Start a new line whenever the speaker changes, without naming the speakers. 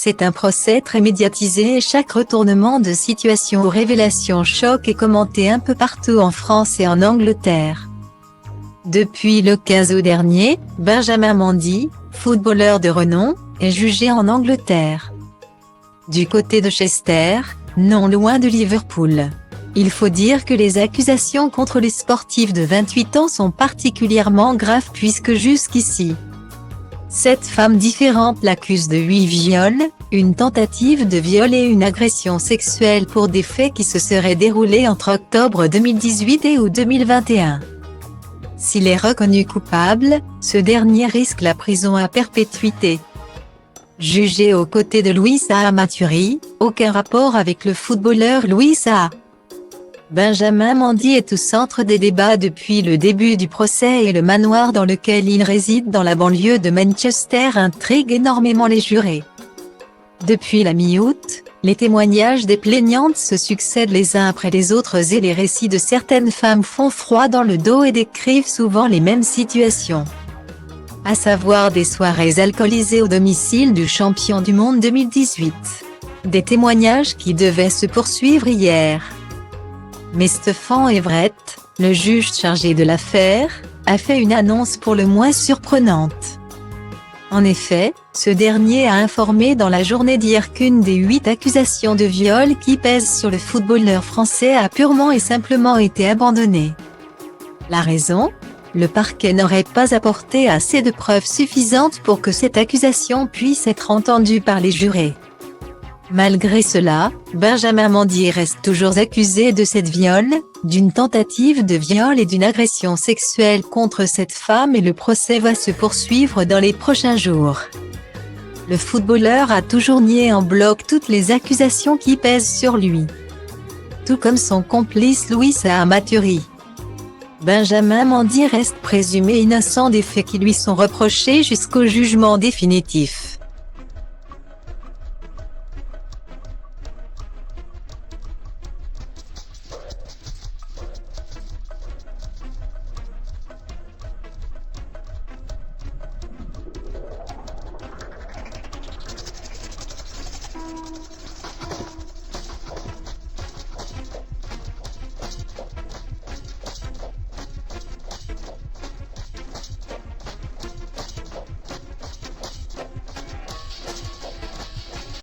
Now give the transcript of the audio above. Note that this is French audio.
C'est un procès très médiatisé et chaque retournement de situation ou révélation choque est commenté un peu partout en France et en Angleterre. Depuis le 15 août dernier, Benjamin Mendy, footballeur de renom, est jugé en Angleterre. Du côté de Chester, non loin de Liverpool. Il faut dire que les accusations contre les sportifs de 28 ans sont particulièrement graves puisque jusqu'ici, 7 femmes différentes l'accusent de 8 viols, une tentative de viol et une agression sexuelle pour des faits qui se seraient déroulés entre octobre 2018 et août 2021. S'il est reconnu coupable, ce dernier risque la prison à perpétuité. Jugé aux côtés de Louis Saha Maturi, aucun rapport avec le footballeur Louis Saha. Benjamin Mendy est au centre des débats depuis le début du procès et le manoir dans lequel il réside dans la banlieue de Manchester intrigue énormément les jurés. Depuis la mi-août, les témoignages des plaignantes se succèdent les uns après les autres et les récits de certaines femmes font froid dans le dos et décrivent souvent les mêmes situations. À savoir des soirées alcoolisées au domicile du champion du monde 2018. Des témoignages qui devaient se poursuivre hier. Mais Stephen Everett, le juge chargé de l'affaire, a fait une annonce pour le moins surprenante. En effet, ce dernier a informé dans la journée d'hier qu'une des 8 accusations de viol qui pèsent sur le footballeur français a purement et simplement été abandonnée. La raison ? Le parquet n'aurait pas apporté assez de preuves suffisantes pour que cette accusation puisse être entendue par les jurés. Malgré cela, Benjamin Mendy reste toujours accusé de 7 viols, d'une tentative de viol et d'une agression sexuelle contre cette femme et le procès va se poursuivre dans les prochains jours. Le footballeur a toujours nié en bloc toutes les accusations qui pèsent sur lui. Tout comme son complice Louis Saha Maturi. Benjamin Mendy reste présumé innocent des faits qui lui sont reprochés jusqu'au jugement définitif.